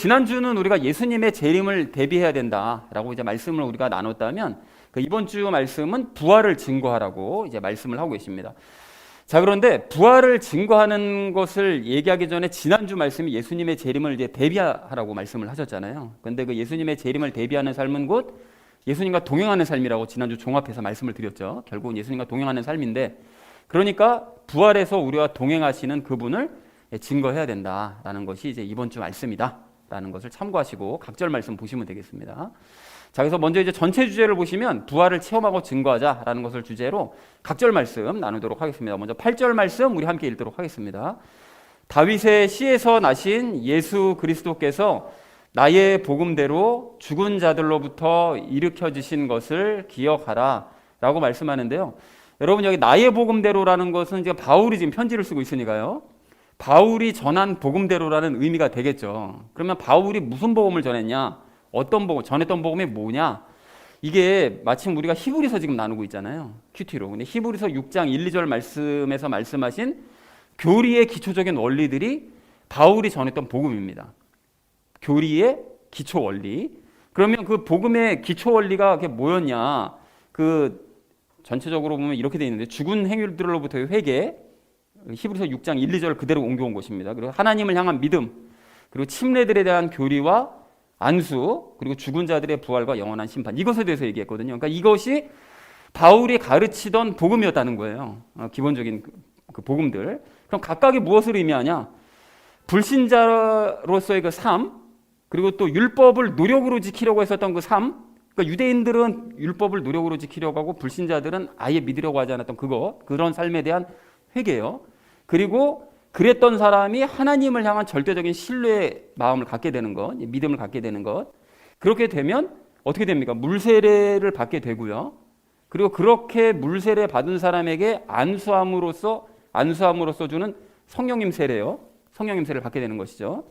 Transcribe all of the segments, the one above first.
지난주는 우리가 예수님의 재림을 대비해야 된다라고 이제 말씀을 우리가 나눴다면 이번 주 말씀은 부활을 증거하라고 이제 말씀을 하고 계십니다. 자, 그런데 부활을 증거하는 것을 얘기하기 전에 지난주 말씀이 예수님의 재림을 이제 대비하라고 말씀을 하셨잖아요. 그런데 그 예수님의 재림을 대비하는 삶은 곧 예수님과 동행하는 삶이라고 지난주 종합해서 말씀을 드렸죠. 결국은 예수님과 동행하는 삶인데, 그러니까 부활해서 우리와 동행하시는 그분을 증거해야 된다라는 것이 이제 이번 주 말씀이다라는 것을 참고하시고 각절 말씀 보시면 되겠습니다. 자, 그래서 먼저 이제 전체 주제를 보시면 부활을 체험하고 증거하자라는 것을 주제로 각절 말씀 나누도록 하겠습니다. 먼저 8절 말씀 우리 함께 읽도록 하겠습니다. 다윗의 시에서 나신 예수 그리스도께서 나의 복음대로 죽은 자들로부터 일으켜지신 것을 기억하라 라고 말씀하는데요. 여러분, 여기 나의 복음대로라는 것은 이제 바울이 지금 편지를 쓰고 있으니까요, 바울이 전한 복음대로라는 의미가 되겠죠. 그러면 바울이 무슨 복음을 전했냐, 어떤 복음, 전했던 복음이 뭐냐, 이게 마침 우리가 히브리서 지금 나누고 있잖아요, 큐티로. 근데 히브리서 6장 1, 2절 말씀에서 말씀하신 교리의 기초적인 원리들이 바울이 전했던 복음입니다. 교리의 기초 원리. 그러면 그 복음의 기초 원리가 그게 뭐였냐? 전체적으로 보면 이렇게 되어 있는데, 죽은 행위들로부터의 회개, 히브리서 6장 1, 2절 그대로 옮겨온 것입니다. 그리고 하나님을 향한 믿음, 그리고 침례들에 대한 교리와 안수, 그리고 죽은 자들의 부활과 영원한 심판, 이것에 대해서 얘기했거든요. 그러니까 이것이 바울이 가르치던 복음이었다는 거예요. 기본적인 그 복음들. 그럼 각각이 무엇을 의미하냐? 불신자로서의 그 삶, 그리고 또 율법을 노력으로 지키려고 했었던 그 삶. 그러니까 유대인들은 율법을 노력으로 지키려고 하고 불신자들은 아예 믿으려고 하지 않았던 그런 삶에 대한 회개예요. 그리고 그랬던 사람이 하나님을 향한 절대적인 신뢰의 마음을 갖게 되는 것, 믿음을 갖게 되는 것. 그렇게 되면 어떻게 됩니까? 물세례를 받게 되고요. 그리고 그렇게 물세례 받은 사람에게 안수함으로써 주는 성령님 세례요. 성령님 세례를 받게 되는 것이죠.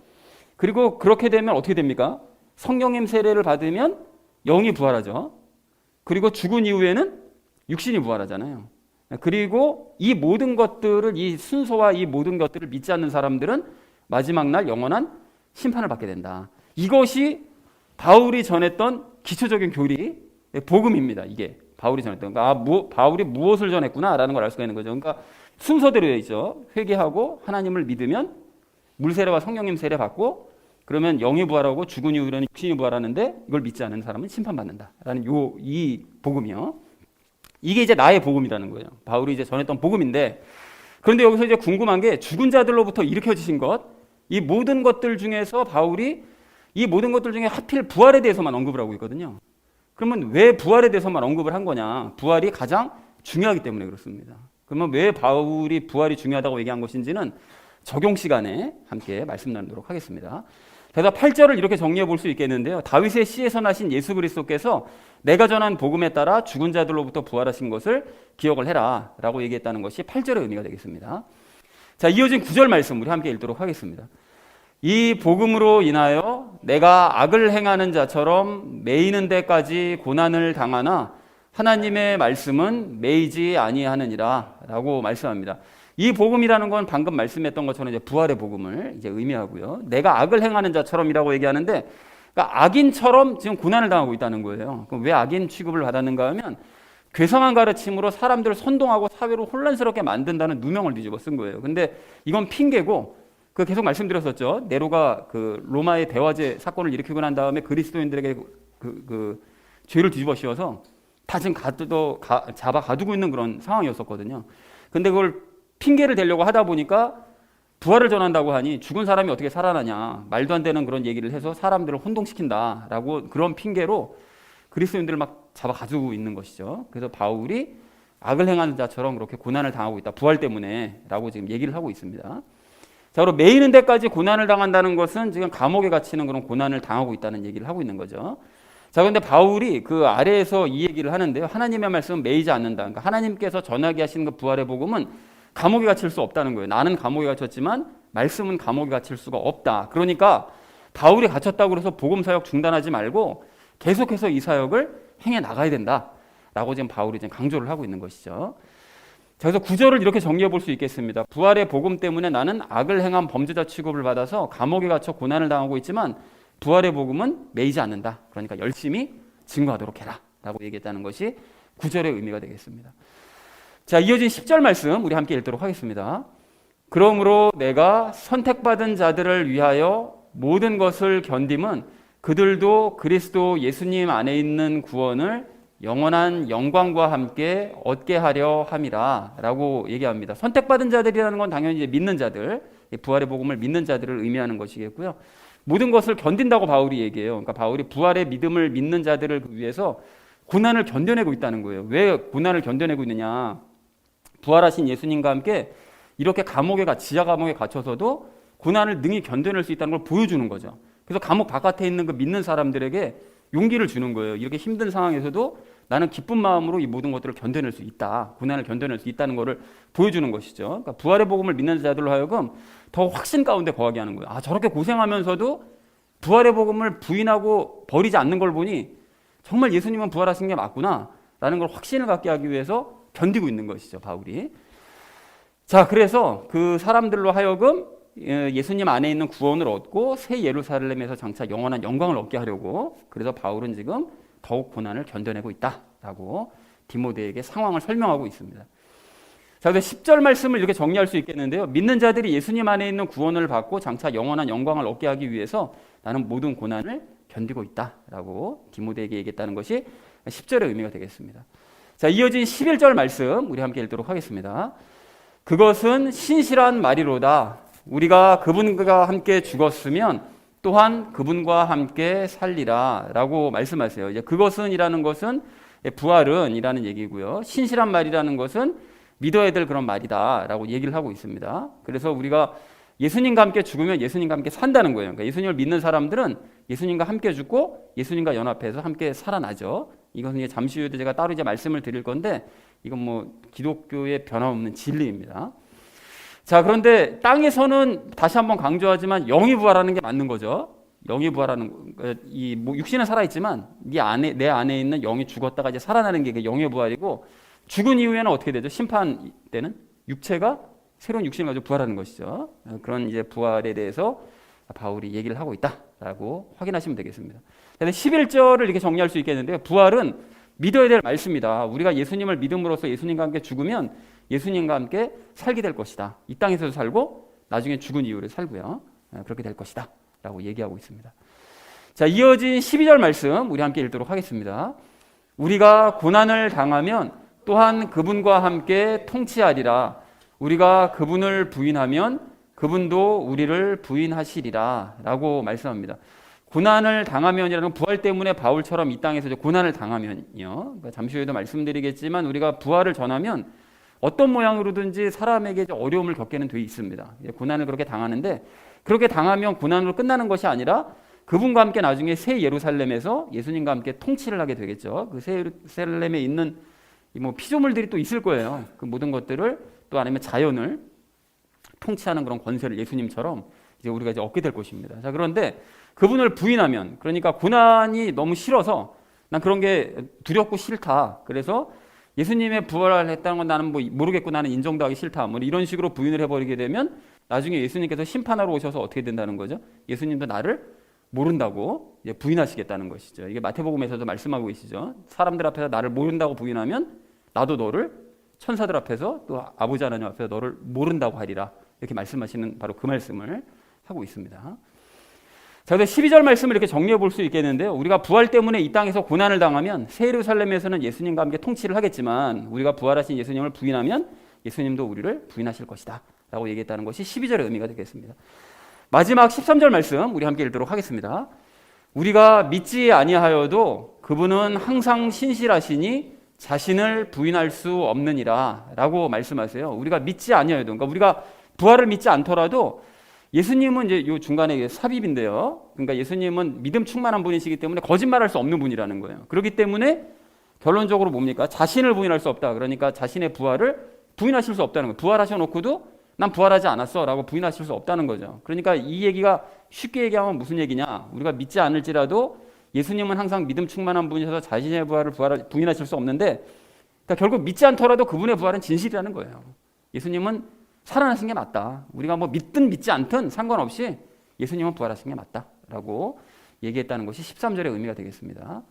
그리고 그렇게 되면 어떻게 됩니까? 성령님 세례를 받으면 영이 부활하죠. 그리고 죽은 이후에는 육신이 부활하잖아요. 그리고 이 모든 것들을, 이 순서와 이 모든 것들을 믿지 않는 사람들은 마지막 날 영원한 심판을 받게 된다. 이것이 바울이 전했던 기초적인 교리, 복음입니다. 이게 바울이 전했던. 바울이 무엇을 전했구나라는 걸 알 수가 있는 거죠. 그러니까 순서대로 되어 있죠. 회개하고 하나님을 믿으면 물세례와 성령님 세례 받고, 그러면 영이 부활하고 죽은 이후에는 육신이 부활하는데, 이걸 믿지 않는 사람은 심판받는다라는 이 복음이요. 이게 이제 나의 복음이라는 거예요. 바울이 이제 전했던 복음인데, 그런데 여기서 이제 궁금한 게 죽은 자들로부터 일으켜지신 것, 이 모든 것들 중에서 바울이 이 모든 것들 중에 하필 부활에 대해서만 언급을 하고 있거든요. 그러면 왜 부활에 대해서만 언급을 한 거냐? 부활이 가장 중요하기 때문에 그렇습니다. 그러면 왜 바울이 부활이 중요하다고 얘기한 것인지는 적용 시간에 함께 말씀 나누도록 하겠습니다. 그래서 8절을 이렇게 정리해 볼 수 있겠는데요. 다윗의 시에서 나신 예수 그리스도께서 내가 전한 복음에 따라 죽은 자들로부터 부활하신 것을 기억을 해라 라고 얘기했다는 것이 8절의 의미가 되겠습니다. 자, 이어진 9절 말씀 우리 함께 읽도록 하겠습니다. 이 복음으로 인하여 내가 악을 행하는 자처럼 매이는 데까지 고난을 당하나 하나님의 말씀은 매이지 아니하느니라 라고 말씀합니다. 이 복음이라는 건 방금 말씀했던 것처럼 이제 부활의 복음을 이제 의미하고요. 내가 악을 행하는 자처럼이라고 얘기하는데, 그러니까 악인처럼 지금 고난을 당하고 있다는 거예요. 그럼 왜 악인 취급을 받았는가 하면, 괴상한 가르침으로 사람들을 선동하고 사회로 혼란스럽게 만든다는 누명을 뒤집어 쓴 거예요. 근데 이건 핑계고, 계속 말씀드렸었죠. 네로가 로마의 대화제 사건을 일으키고 난 다음에 그리스도인들에게 죄를 뒤집어 씌워서 다 지금 잡아 가두고 있는 그런 상황이었었거든요. 근데 그걸 핑계를 대려고 하다 보니까 부활을 전한다고 하니 죽은 사람이 어떻게 살아나냐, 말도 안 되는 그런 얘기를 해서 사람들을 혼동시킨다라고 그런 핑계로 그리스도인들을 막 잡아 가지고 있는 것이죠. 그래서 바울이 악을 행하는 자처럼 그렇게 고난을 당하고 있다, 부활 때문에 라고 지금 얘기를 하고 있습니다. 자, 그리고 매이는 데까지 고난을 당한다는 것은 지금 감옥에 갇히는 그런 고난을 당하고 있다는 얘기를 하고 있는 거죠. 자, 그런데 바울이 그 아래에서 이 얘기를 하는데요. 하나님의 말씀은 매이지 않는다. 그러니까 하나님께서 전하게 하시는 그 부활의 복음은 감옥에 갇힐 수 없다는 거예요. 나는 감옥에 갇혔지만 말씀은 감옥에 갇힐 수가 없다. 그러니까 바울이 갇혔다고 해서 복음 사역 중단하지 말고 계속해서 이 사역을 행해 나가야 된다라고 지금 바울이 지금 강조를 하고 있는 것이죠. 자, 그래서 구절을 이렇게 정리해 볼 수 있겠습니다. 부활의 복음 때문에 나는 악을 행한 범죄자 취급을 받아서 감옥에 갇혀 고난을 당하고 있지만 부활의 복음은 매이지 않는다. 그러니까 열심히 증거하도록 해라 라고 얘기했다는 것이 9절의 의미가 되겠습니다. 자, 이어진 10절 말씀 우리 함께 읽도록 하겠습니다. 그러므로 내가 선택받은 자들을 위하여 모든 것을 견딤은 그들도 그리스도 예수님 안에 있는 구원을 영원한 영광과 함께 얻게 하려 함이라 라고 얘기합니다. 선택받은 자들이라는 건 당연히 이제 믿는 자들, 부활의 복음을 믿는 자들을 의미하는 것이겠고요. 모든 것을 견딘다고 바울이 얘기해요. 그러니까 바울이 부활의 믿음을 믿는 자들을 위해서 고난을 견뎌내고 있다는 거예요. 왜 고난을 견뎌내고 있느냐? 부활하신 예수님과 함께 이렇게 지하 감옥에 갇혀서도 고난을 능히 견뎌낼 수 있다는 걸 보여주는 거죠. 그래서 감옥 바깥에 있는 그 믿는 사람들에게 용기를 주는 거예요. 이렇게 힘든 상황에서도 나는 기쁜 마음으로 이 모든 것들을 견뎌낼 수 있다. 고난을 견뎌낼 수 있다는 것을 보여주는 것이죠. 그러니까 부활의 복음을 믿는 자들로 하여금 더 확신 가운데 거하게 하는 거예요. 아, 저렇게 고생하면서도 부활의 복음을 부인하고 버리지 않는 걸 보니 정말 예수님은 부활하신 게 맞구나 라는 걸 확신을 갖게 하기 위해서 견디고 있는 것이죠, 바울이. 자, 그래서 그 사람들로 하여금 예수님 안에 있는 구원을 얻고 새 예루살렘에서 장차 영원한 영광을 얻게 하려고, 그래서 바울은 지금 더욱 고난을 견뎌내고 있다라고 디모데에게 상황을 설명하고 있습니다. 자, 그래서 10절 말씀을 이렇게 정리할 수 있겠는데요. 믿는 자들이 예수님 안에 있는 구원을 받고 장차 영원한 영광을 얻게 하기 위해서 나는 모든 고난을 견디고 있다라고 디모데에게 얘기했다는 것이 10절의 의미가 되겠습니다. 자, 이어진 11절 말씀 우리 함께 읽도록 하겠습니다. 그것은 신실한 말이로다. 우리가 그분과 함께 죽었으면 또한 그분과 함께 살리라 라고 말씀하세요. 이제 그것은 이라는 것은 부활은 이라는 얘기고요. 신실한 말이라는 것은 믿어야 될 그런 말이다 라고 얘기를 하고 있습니다. 그래서 우리가 예수님과 함께 죽으면 예수님과 함께 산다는 거예요. 그러니까 예수님을 믿는 사람들은 예수님과 함께 죽고 예수님과 연합해서 함께 살아나죠. 이것은 이제 잠시 후에도 제가 따로 이제 말씀을 드릴 건데 이건 뭐 기독교의 변함없는 진리입니다. 자, 그런데 땅에서는 다시 한번 강조하지만 영이 부활하는 게 맞는 거죠. 영이 부활하는 이 뭐 육신은 살아 있지만 내 안에 있는 영이 죽었다가 이제 살아나는 게 영의 부활이고, 죽은 이후에는 어떻게 되죠? 심판 때는 육체가 새로운 육신을 가지고 부활하는 것이죠. 그런 이제 부활에 대해서 바울이 얘기를 하고 있다라고 확인하시면 되겠습니다. 11절을 이렇게 정리할 수 있겠는데요. 부활은 믿어야 될 말씀이다. 우리가 예수님을 믿음으로써 예수님과 함께 죽으면 예수님과 함께 살게 될 것이다. 이 땅에서도 살고 나중에 죽은 이후에 살고요. 그렇게 될 것이다 라고 얘기하고 있습니다. 자, 이어진 12절 말씀 우리 함께 읽도록 하겠습니다. 우리가 고난을 당하면 또한 그분과 함께 통치하리라. 우리가 그분을 부인하면 그분도 우리를 부인하시리라 라고 말씀합니다. 고난을 당하면이라는 부활 때문에 바울처럼 이 땅에서 이제 고난을 당하면요. 그러니까 잠시 후에도 말씀드리겠지만 우리가 부활을 전하면 어떤 모양으로든지 사람에게 어려움을 겪게는 돼 있습니다. 고난을 그렇게 당하는데, 그렇게 당하면 고난으로 끝나는 것이 아니라 그분과 함께 나중에 새 예루살렘에서 예수님과 함께 통치를 하게 되겠죠. 그 새 예루살렘에 있는 뭐 피조물들이 또 있을 거예요. 그 모든 것들을 또 아니면 자연을 통치하는 그런 권세를 예수님처럼 이제 우리가 이제 얻게 될 것입니다. 자, 그런데 그분을 부인하면, 그러니까 고난이 너무 싫어서 난 그런 게 두렵고 싫다. 그래서 예수님의 부활을 했다는 건 나는 뭐 모르겠고 나는 인정도 하기 싫다. 뭐 이런 식으로 부인을 해버리게 되면 나중에 예수님께서 심판하러 오셔서 어떻게 된다는 거죠? 예수님도 나를 모른다고 이제 부인하시겠다는 것이죠. 이게 마태복음에서도 말씀하고 계시죠. 사람들 앞에서 나를 모른다고 부인하면 나도 너를 천사들 앞에서 또 아버지 하나님 앞에서 너를 모른다고 하리라. 이렇게 말씀하시는 바로 그 말씀을 하고 있습니다. 자, 그래서 12절 말씀을 이렇게 정리해 볼 수 있겠는데요. 우리가 부활 때문에 이 땅에서 고난을 당하면 새 예루살렘에서는 예수님과 함께 통치를 하겠지만 우리가 부활하신 예수님을 부인하면 예수님도 우리를 부인하실 것이다 라고 얘기했다는 것이 12절의 의미가 되겠습니다. 마지막 13절 말씀 우리 함께 읽도록 하겠습니다. 우리가 믿지 아니하여도 그분은 항상 신실하시니 자신을 부인할 수 없느니라 라고 말씀하세요. 우리가 믿지 아니하여도, 그러니까 우리가 부활을 믿지 않더라도 예수님은 이제 요 중간에 삽입인데요. 그러니까 예수님은 믿음 충만한 분이시기 때문에 거짓말할 수 없는 분이라는 거예요. 그렇기 때문에 결론적으로 뭡니까? 자신을 부인할 수 없다. 그러니까 자신의 부활을 부인하실 수 없다는 거예요. 부활하셔놓고도 난 부활하지 않았어 라고 부인하실 수 없다는 거죠. 그러니까 이 얘기가 쉽게 얘기하면 무슨 얘기냐? 우리가 믿지 않을지라도 예수님은 항상 믿음 충만한 분이셔서 자신의 부활을 부인하실 수 없는데, 그러니까 결국 믿지 않더라도 그분의 부활은 진실이라는 거예요. 예수님은 살아나신 게 맞다. 우리가 뭐 믿든 믿지 않든 상관없이 예수님은 부활하신 게 맞다라고 얘기했다는 것이 13절의 의미가 되겠습니다.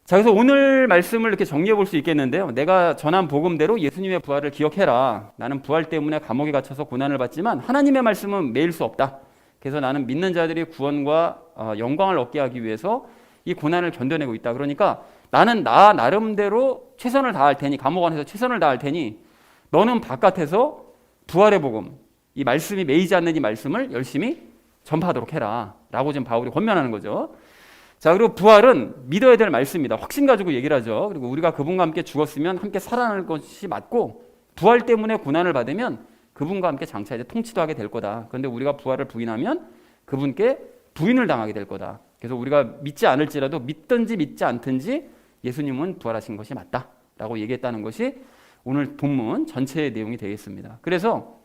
자, 그래서 오늘 말씀을 이렇게 정리해 볼 수 있겠는데요. 내가 전한 복음대로 예수님의 부활을 기억해라. 나는 부활 때문에 감옥에 갇혀서 고난을 받지만 하나님의 말씀은 매일 수 없다. 그래서 나는 믿는 자들이 구원과 영광을 얻게 하기 위해서 이 고난을 견뎌내고 있다. 그러니까 나는 나 나름대로 최선을 다할 테니, 감옥 안에서 최선을 다할 테니 너는 바깥에서 부활의 복음, 이 말씀이 매이지 않는 이 말씀을 열심히 전파하도록 해라 라고 지금 바울이 권면하는 거죠. 자, 그리고 부활은 믿어야 될 말씀입니다. 확신 가지고 얘기를 하죠. 그리고 우리가 그분과 함께 죽었으면 함께 살아날 것이 맞고, 부활 때문에 고난을 받으면 그분과 함께 장차 이제 통치도 하게 될 거다. 그런데 우리가 부활을 부인하면 그분께 부인을 당하게 될 거다. 그래서 우리가 믿지 않을지라도 믿든지 믿지 않든지 예수님은 부활하신 것이 맞다 라고 얘기했다는 것이 오늘 본문 전체의 내용이 되겠습니다. 그래서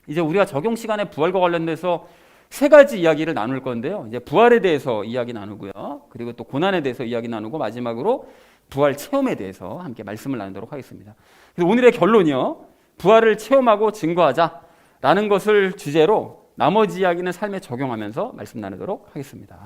이제 우리가 적용 시간에 부활과 관련돼서 세 가지 이야기를 나눌 건데요. 이제 부활에 대해서 이야기 나누고요. 그리고 또 고난에 대해서 이야기 나누고 마지막으로 부활 체험에 대해서 함께 말씀을 나누도록 하겠습니다. 그래서 오늘의 결론이요. 부활을 체험하고 증거하자라는 것을 주제로 나머지 이야기는 삶에 적용하면서 말씀 나누도록 하겠습니다.